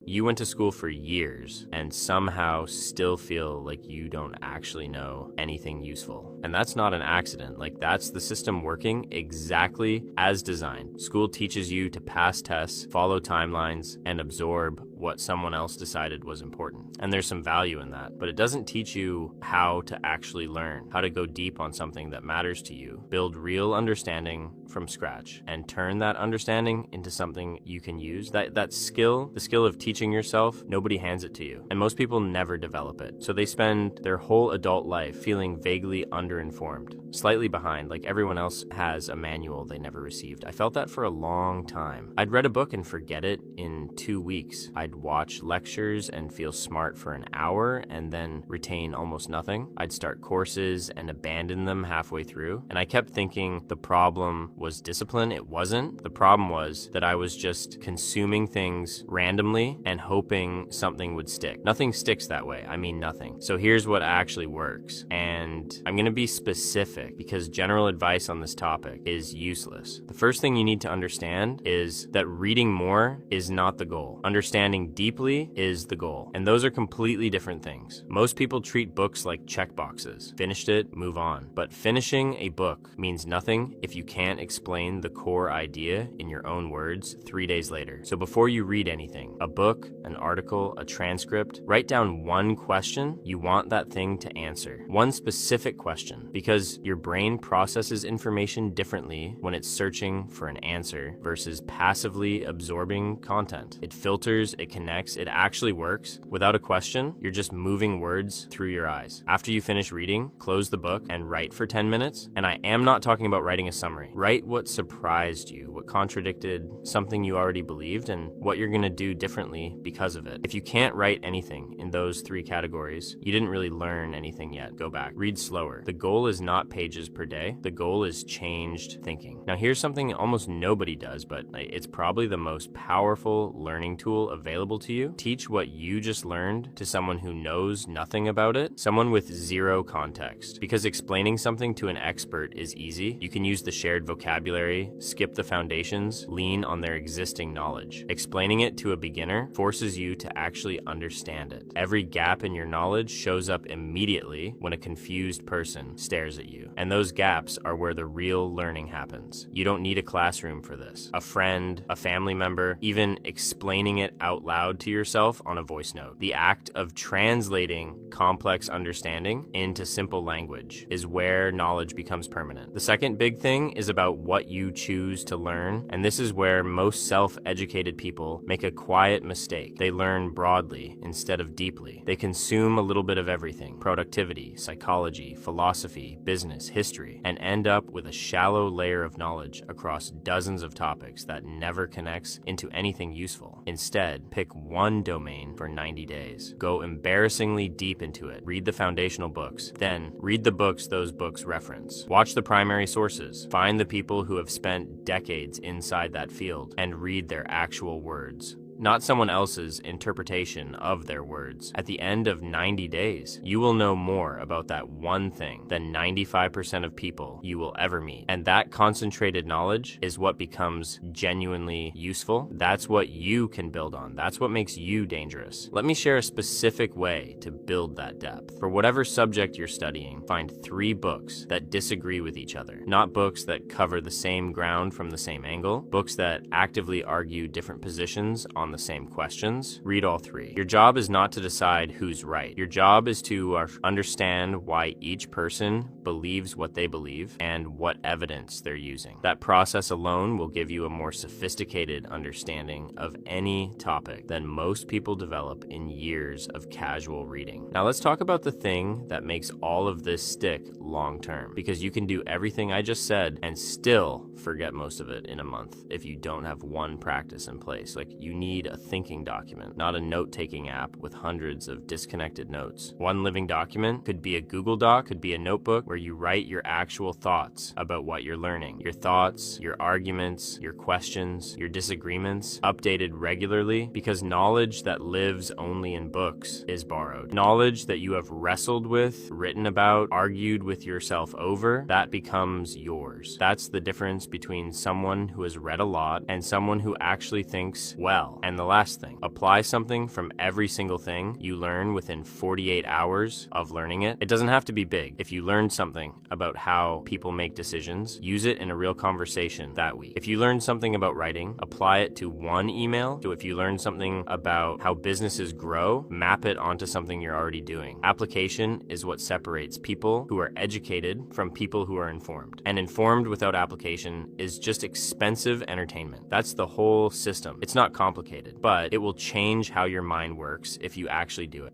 You went to school for years and somehow still feel like you don't actually know anything useful. And that's not an accident. Like, that's the system working exactly as designed. School teaches you to pass tests, follow timelines, and absorb what someone else decided was important. And there's some value in that, but it doesn't teach you how to actually learn, how to go deep on something that matters to you, build real understanding from scratch, and turn that understanding into something you can use. That skill, the skill of teaching yourself, nobody hands it to you. And most people never develop it. So they spend their whole adult life feeling vaguely underinformed, slightly behind, like everyone else has a manual they never received. I felt that for a long time. I'd read a book and forget it in 2 weeks. I'd watch lectures and feel smart for an hour and then retain almost nothing. I'd start courses and abandon them halfway through. And I kept thinking the problem was discipline. It wasn't. The problem was that I was just consuming things randomly and hoping something would stick. Nothing sticks that way. I mean, nothing. So here's what actually works. And I'm going to be specific because general advice on this topic is useless. The first thing you need to understand is that reading more is not the goal. Understanding deeply is the goal. And those are completely different things. Most people treat books like checkboxes. Finished it, move on. But finishing a book means nothing if you can't explain the core idea in your own words 3 days later. So before you read anything, a book, an article, a transcript, write down one question you want that thing to answer. One specific question, because your brain processes information differently when it's searching for an answer versus passively absorbing content. It filters, it connects, it actually works. Without a question, you're just moving words through your eyes. After you finish reading, close the book and write for 10 minutes. And I am not talking about writing a summary. Write what surprised you, what contradicted something you already believed, and what you're gonna do differently because of it. If you can't write anything in those 3 categories, you didn't really learn anything yet. Go back. Read slower. The goal is not pages per day. The goal is changed thinking. Now here's something almost nobody does, but it's probably the most powerful learning tool available to you. Teach what you just learned to someone who knows nothing about it, someone with zero context. Because explaining something to an expert is easy. You can use the shared vocabulary, skip the foundations, lean on their existing knowledge. Explaining it to a beginner forces you to actually understand it. Every gap in your knowledge shows up immediately when a confused person stares at you. And those gaps are where the real learning happens. You don't need a classroom for this. A friend, a family member, even explaining it out loud to yourself on a voice note. The act of translating complex understanding into simple language is where knowledge becomes permanent. The second big thing is about what you choose to learn, and this is where most self-educated people make a quiet mistake. They learn broadly instead of deeply. They consume a little bit of everything: productivity, psychology, philosophy, business, history, and end up with a shallow layer of knowledge across dozens of topics that never connects into anything useful. Instead, pick one domain for 90 days. Go embarrassingly deep into it. Read the foundational books. Then, read the books those books reference. Watch the primary sources. Find the people who have spent decades inside that field and read their actual words, not someone else's interpretation of their words. At the end of 90 days, you will know more about that one thing than 95% of people you will ever meet. And that concentrated knowledge is what becomes genuinely useful. That's what you can build on. That's what makes you dangerous. Let me share a specific way to build that depth. For whatever subject you're studying, find 3 books that disagree with each other. Not books that cover the same ground from the same angle, books that actively argue different positions on the same questions. Read all 3. Your job is not to decide who's right. Your job is to understand why each person believes what they believe and what evidence they're using. That process alone will give you a more sophisticated understanding of any topic than most people develop in years of casual reading. Now let's talk about the thing that makes all of this stick long term, because you can do everything I just said and still forget most of it in a month if you don't have one practice in place. Like, you need a thinking document, not a note-taking app with hundreds of disconnected notes. One living document could be a Google Doc, could be a notebook where you write your actual thoughts about what you're learning. Your thoughts, your arguments, your questions, your disagreements, updated regularly, because knowledge that lives only in books is borrowed. Knowledge that you have wrestled with, written about, argued with yourself over, that becomes yours. That's the difference between someone who has read a lot and someone who actually thinks well. And the last thing, apply something from every single thing you learn within 48 hours of learning it. It doesn't have to be big. If you learn something about how people make decisions, use it in a real conversation that week. If you learn something about writing, apply it to one email. So if you learn something about how businesses grow, map it onto something you're already doing. Application is what separates people who are educated from people who are informed. And informed without application is just expensive entertainment. That's the whole system. It's not complicated, but it will change how your mind works if you actually do it.